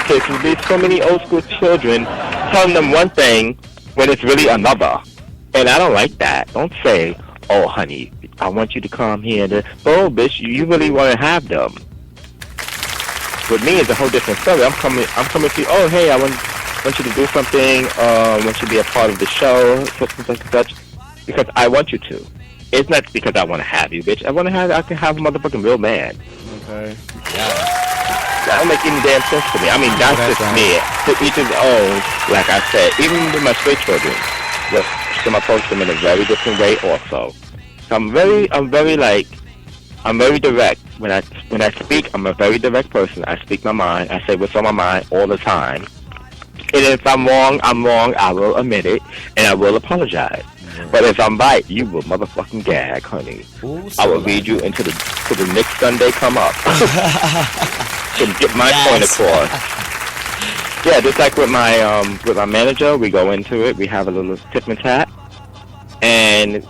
kids. There's so many old school children telling them one thing when it's really another. And I don't like that. Don't say, oh, honey, I want you to come here. Oh, bitch, you really want to have them. With me, it's a whole different story. I'm coming to you, oh, hey, I want you to do something. I want you to be a part of the show, such, because I want you to. It's not because I want to have you, bitch. I can have a motherfucking real man. Okay. Yeah. That don't make any damn sense to me. I mean, that's just right. Me. To each his own, like I said. Even with my straight children, I approach them in a very different way also. So I'm very direct. When I speak, I'm a very direct person. I speak my mind. I say what's on my mind all the time. And if I'm wrong, I'm wrong. I will admit it, and I will apologize. But if I'm right, you will motherfucking gag, honey. Ooh, I will lead you into the next Sunday come up. To get my point across. Yeah, just like with my manager, we go into it. We have a little tip and tap, and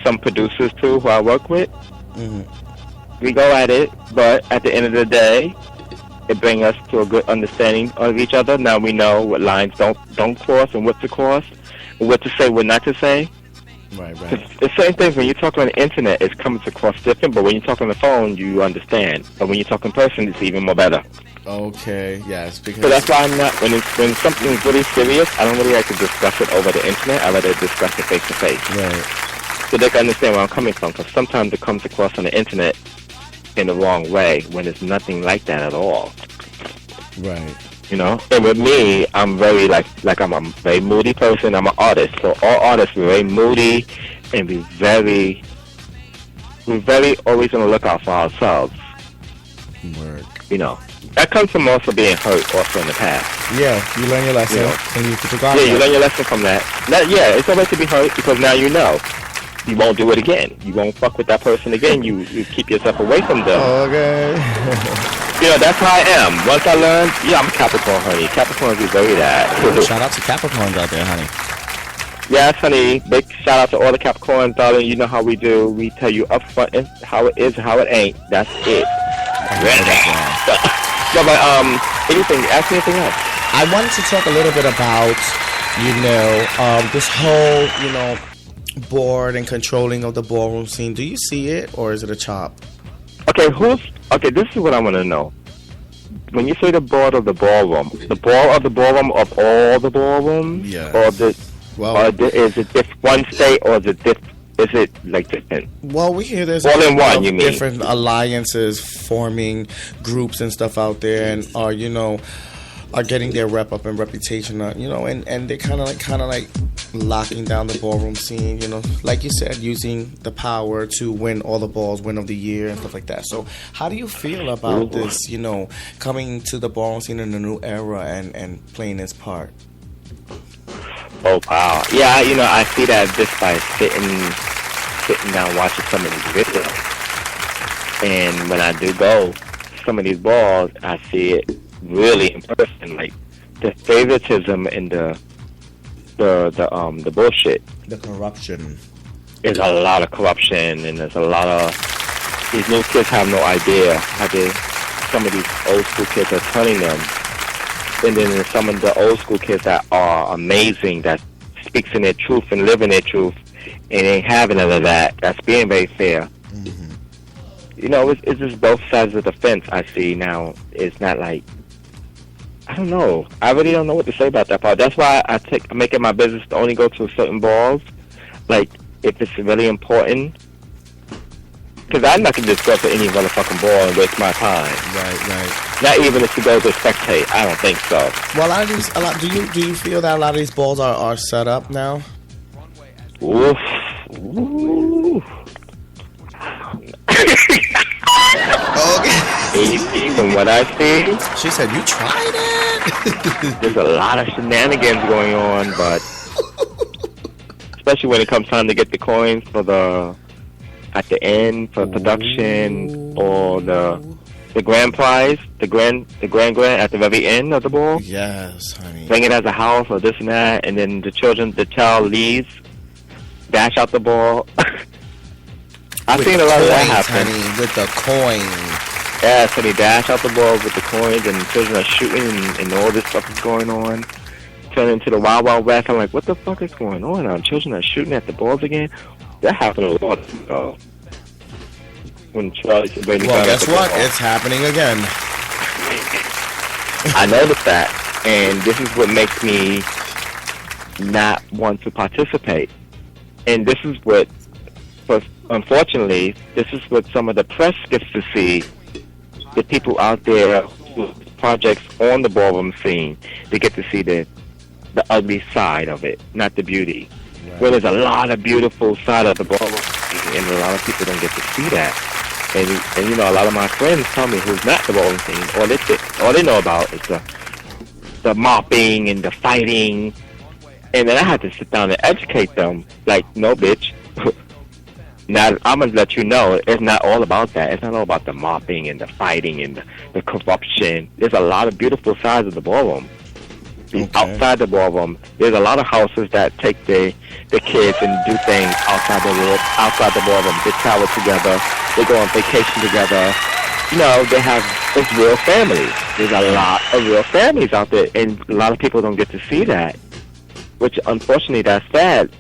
some producers too who I work with. Mm-hmm. We go at it, but at the end of the day, it brings us to a good understanding of each other. Now we know what lines don't cross and what to cross, and what to say, what not to say. Right. The same thing when you talk on the internet, it comes across different, but when you talk on the phone, you understand. But when you talk in person, it's even more better. Okay, yes. Because so that's why I'm not, when something's really serious, I don't really like to discuss it over the internet. I rather discuss it face to face. Right. So they can understand where I'm coming from, because sometimes it comes across on the internet in the wrong way when it's nothing like that at all. Right. You know, and with me, I'm very I'm a very moody person. I'm an artist, so all artists are very moody, and we're very always on the lookout for ourselves. Word. You know, that comes from also being hurt also in the past. Yeah, you learn your lesson, and you put you learn your lesson from that. It's always to be hurt because now you know. You won't do it again. You won't fuck with that person again. You keep yourself away from them. Okay. You know, that's how I am. Once I learned, I'm a Capricorn, honey. Capricorns is very that. Shout out to Capricorns out there, honey. Yes, honey. Big shout out to all the Capricorns, darling. You know how we do. We tell you up front how it is and how it ain't. That's it. No, but anything? Ask me anything else. I wanted to talk a little bit about, this whole, board and controlling of the ballroom scene. Do you see it, or is it a chop? Okay, this is what I want to know. When you say the board of the ballroom of all the ballrooms? Yeah. Is it one state, or is it like different? Well, we hear there's all in one, you mean? Different alliances forming groups and stuff out there, and are getting their rep up and reputation, and they're kind of like locking down the ballroom scene, like you said, using the power to win all the balls, win of the year and stuff like that. So how do you feel about this, coming to the ballroom scene in a new era and playing this part? Oh, wow. Yeah, I see that just by sitting down watching some of these videos. And when I do go some of these balls, I see it really in person, like the favoritism and the bullshit. The corruption. There's a lot of corruption, and there's a lot of these new kids have no idea how some of these old school kids are turning them. And then there's some of the old school kids that are amazing, that speaks in their truth and live in their truth, and ain't having none of that. That's being very fair. Mm-hmm. It's just both sides of the fence I see now. It's not like, I don't know. I really don't know what to say about that part. That's why I make it my business to only go to certain balls, like if it's really important. Because I'm not gonna just go to any motherfucking ball and waste my time. Right. Not even if you go to spectate. I don't think so. Well, do you feel that a lot of these balls are set up now? Oof. Okay. From what I see, she said you tried it. There's a lot of shenanigans going on, but especially when it comes time to get the coins at the end for production, or the grand prize, the grand at the very end of the ball. Yes, honey. Bring it as a house or this and that, and then the child leaves, dash out the ball. I've seen a lot of that happen. Honey, with the coin. Yeah, so they dash out the ball with the coins, and the children are shooting, and all this stuff is going on. Turn into the Wild Wild West. I'm like, what the fuck is going on now? Children are shooting at the balls again? That happened a lot ago. When Charlie... Well, guess what? It's happening again. I noticed that, and this is what makes me not want to participate. And this is what, unfortunately, this is what some of the press gets to see. The people out there with projects on the ballroom scene, they get to see the ugly side of it, not the beauty. Right. Where there's a lot of beautiful side of the ballroom scene, and a lot of people don't get to see that. And you know, a lot of my friends tell me who's not the ballroom scene, all they know about is the mopping and the fighting. And then I had to sit down and educate them. Like, no, bitch. Now, I'm going to let you know, it's not all about that. It's not all about the mopping and the fighting and the corruption. There's a lot of beautiful sides of the ballroom. Okay. Outside the ballroom, there's a lot of houses that take the kids and do things outside the ballroom. They travel together. They go on vacation together. You know, it's real families. There's a lot of real families out there, and a lot of people don't get to see that. Which, unfortunately, that's sad.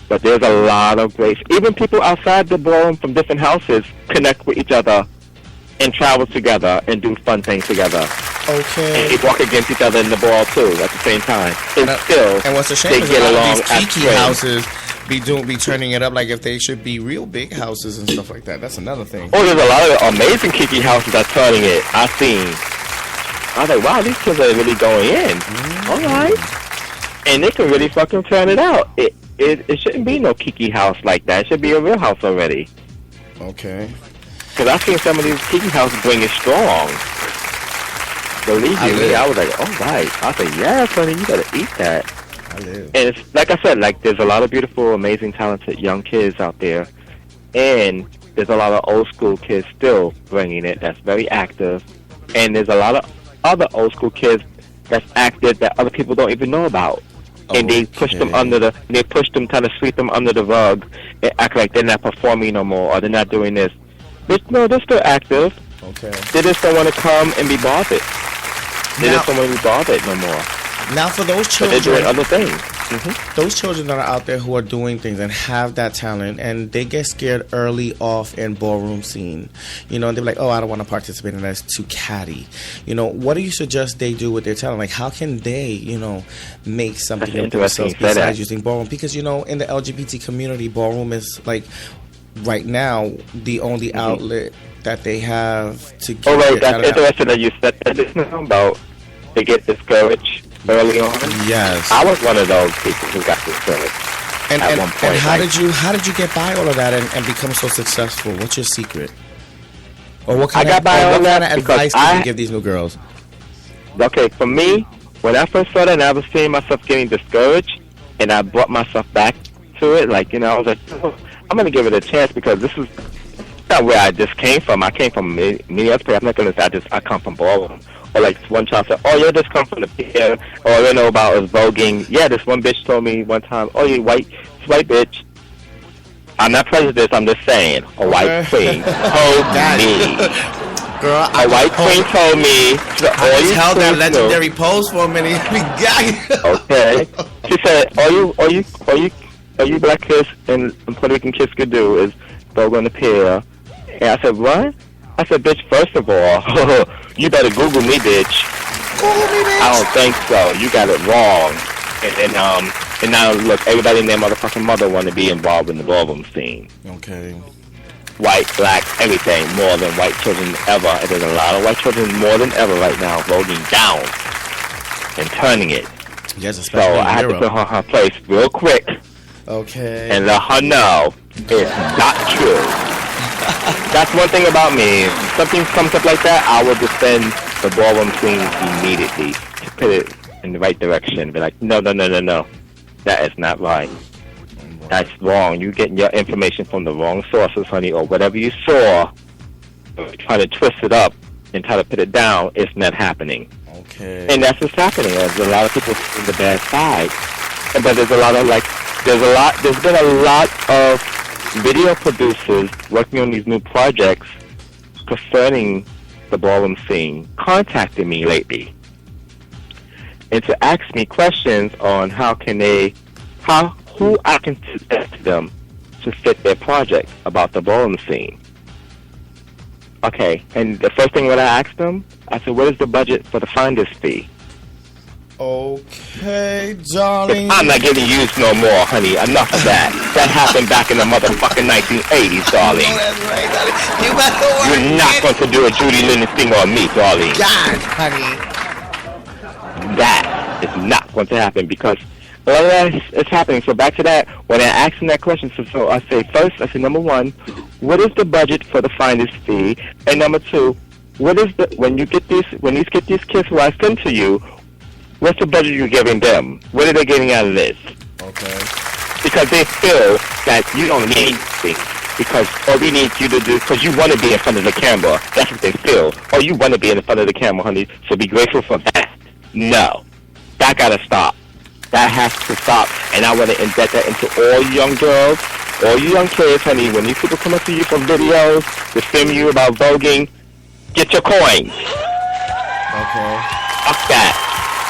But there's a lot of great... Even people outside the ballroom from different houses connect with each other and travel together and do fun things together. Okay. And they walk against each other in the ball, too, at the same time. And what's a shame is a lot of these kiki houses be turning it up like if they should be real big houses and stuff like that. That's another thing. Oh, there's a lot of amazing kiki houses that's turning it. I've seen. I was like, wow, these kids are really going in. All right. And they can really fucking turn it out. It shouldn't be no kiki house like that. It should be a real house already. Okay. Because I've seen some of these kiki houses bring it strong. Believe me, I was like, oh, right. I was like, yes, honey, you gotta eat that. I live. And it's, like I said, like, there's a lot of beautiful, amazing, talented young kids out there. And there's a lot of old school kids still bringing it that's very active. And there's a lot of other old school kids that's active that other people don't even know about. And they push them kind of sweep them under the rug and act like they're not performing no more or they're not doing this. No, they're still active. Okay. They just don't want to come and be bothered. They just don't want to be bothered no more. Now, for those children, but they're doing other things. Those children that are out there who are doing things and have that talent, and they get scared early off in ballroom scene, you know, and they're like, oh, I don't want to participate in that, it's too catty. You know, what do you suggest they do with their talent? Like, how can they, you know, make something of themselves besides using ballroom? Because, you know, in the LGBT community, ballroom is, like, right now, the only outlet that they have to get. Oh, right, that's interesting that you said that about they get discouraged early on. Yes, I was one of those people who got discouraged at one point. And how did you get by all of that and become so successful? What's your secret? Or what kind of advice can you give these new girls? Okay, for me, when I first started and I was seeing myself getting discouraged, and I brought myself back to it, like, you know, I was like, oh, I'm going to give it a chance because this is not where I just came from. I came from many other places. I'm not going to say I come from ballroom. Or like one child said, oh, you just come from the pier. Or I don't know about is voguing. Yeah, this one bitch told me one time, oh, you white bitch. I'm not prejudiced, I'm just saying. A white queen told me. Girl, a white queen told me. I just held that legendary pose for a minute. Okay. She said, all you black kids and Puerto Rican kids could do is vogue on the pier. And I said, what? I said, bitch, first of all, you better Google me, bitch. Google me, bitch. I don't think so. You got it wrong. And now, look, everybody and their motherfucking mother want to be involved in the ballroom scene. Okay. White, black, everything, more than white children ever. And there's a lot of white children more than ever right now voting down and turning it. Yes, so I had to put her in her place real quick. Okay. And let her know it's not true. That's one thing about me. If something comes up like that, I will defend the ballroom scene immediately to put it in the right direction. Be like, no. That is not right. That's wrong. You're getting your information from the wrong sources, honey, or whatever you saw. Trying to twist it up and try to put it down. It's not happening. Okay. And that's what's happening. There's a lot of people seeing the bad side. But there's been a lot of video producers working on these new projects concerning the ballroom scene contacted me lately, and to ask me questions on who I can suggest to them to fit their project about the ballroom scene. Okay, and the first thing that I asked them, I said, what is the budget for the finder's fee? Okay, darling. I'm not giving you no more, honey. Enough of that. That happened back in the motherfucking 1980s, darling. Oh, that's right, darling. You're not going to do a Judy Lennon thing on me, darling. God, honey. That is not going to happen because a lot of that is happening. So back to that, when I asked him that question, so I say first, I say number one, what is the budget for the finder's fee? And number two, what is when these kids who I send to you, what's the budget you're giving them? What are they getting out of this? Okay. Because they feel that you don't need anything. Because all we need you to do, because you want to be in front of the camera. That's what they feel. Oh, you want to be in front of the camera, honey. So be grateful for that. No. That got to stop. That has to stop. And I want to embed that into all you young girls, all you young kids, honey. When these people come up to you for videos, to film you about voguing, get your coins. Okay. Fuck that.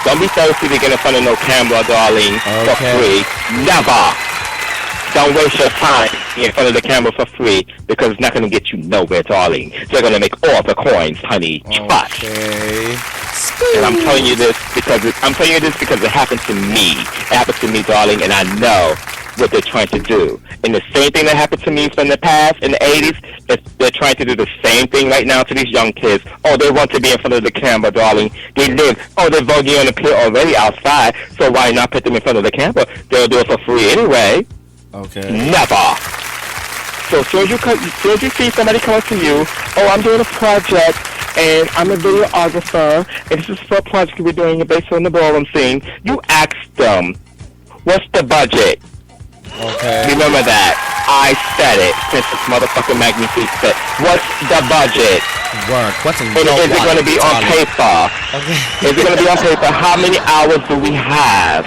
Don't be thirsty to get in front of no camera, darling, for free. Never. Don't waste your time in front of the camera for free because it's not going to get you nowhere, darling. They're going to make all the coins, honey. Trust. Okay. And I'm telling you this because it happened to me. It happened to me, darling, and I know what they're trying to do. And the same thing that happened to me from the past in the 80s, they're trying to do the same thing right now to these young kids. Oh, they want to be in front of the camera, darling. They're voguing on the pier already outside, so why not put them in front of the camera? They'll do it for free anyway. Okay. Never. So as soon as you see somebody coming to you, oh, I'm doing a project, and I'm a videographer, and this is for a project we're doing based on the ballroom scene, you ask them, what's the budget? Okay. Remember that. I said it. Princess motherfucking MAGNIFIQUE said, what's the budget? Work. What's in and is it going to be on paper? Okay. Is it going to be on paper? How many hours do we have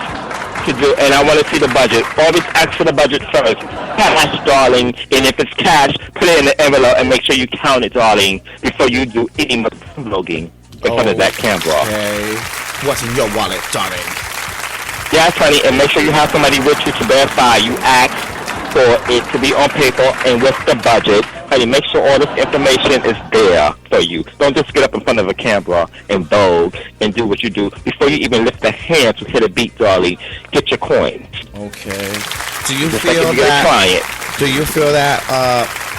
to do? And I want to see the budget. Always ask for the budget first. Cash, darling. And if it's cash, put it in the envelope and make sure you count it, darling, before you do any vlogging in front of that camera. Okay. What's in your wallet, darling? Yes, honey, and make sure you have somebody with you to verify. You ask for it to be on paper and with the budget. Honey, make sure all this information is there for you. Don't just get up in front of a camera and vogue and do what you do. Before you even lift a hand to hit a beat, darling, get your coins. Okay. Do you just feel like that? Do you feel that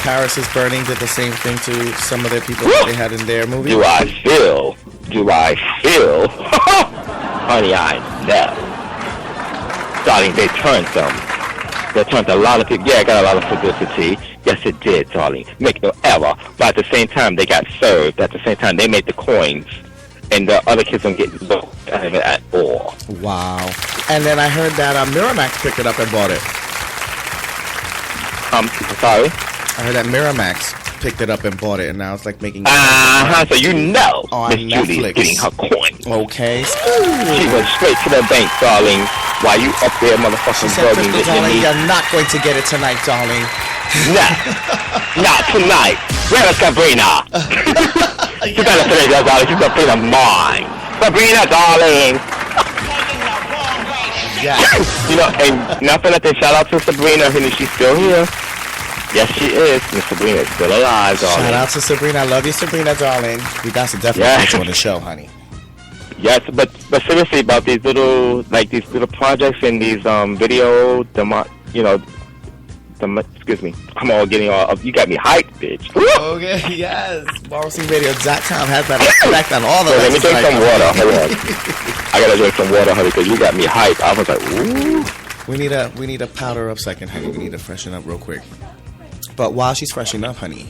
Paris is Burning did the same thing to some of their people that they had in their movie? Do I feel? Honey, I know. Darling, they turned them. They turned a lot of people. Yeah, it got a lot of publicity. Yes, it did, darling. Make no error. But at the same time, they got served. At the same time, they made the coins. And the other kids don't get no out of it at all. Wow. And then I heard that Miramax picked it up and bought it. Sorry? I heard that Miramax picked it up and bought it, and now it's like making... So you know Miss Judy is getting her coin. Okay. She went straight to the bank, darling, while you up there motherfucking voguing. Darling, you're not going to get it tonight, darling. Not tonight. Where is Sabrina? You better play that, darling. She's gonna play the mine. Sabrina, darling. Yeah. You know, and nothing that they shout out to Sabrina, honey, she's still here. Yes, she is. Miss Sabrina is still alive, darling. Shout out to Sabrina. I love you, Sabrina, darling. We got to definitely put you on the show, honey. Yes, but seriously, about these little projects and these excuse me, I'm all getting all, you got me hyped, bitch. Okay, yes. BallroomSceneRadio.com has that effect on all the... So let me drink some water, hold on. I gotta drink some water, honey, because you got me hyped. I was like, ooh. We need a powder up second, honey. We need to freshen up real quick. But while she's freshening up, honey,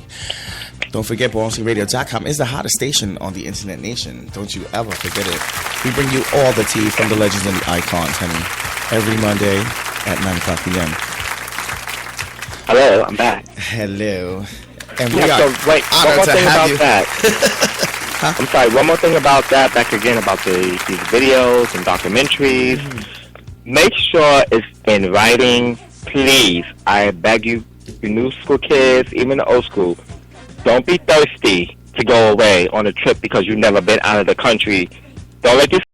don't forget BallroomSceneRadio.com is the hottest station on the internet nation. Don't you ever forget it. We bring you all the tea from the legends and the icons, honey, every Monday at 9 o'clock p.m. Hello, I'm back. Hello. And we yeah, are so wait, one more thing about that. Huh? I'm sorry, one more thing about that, back again about these videos and documentaries. Make sure it's in writing, please. I beg you, you new school kids, even the old school, don't be thirsty to go away on a trip because you've never been out of the country. Don't let yourself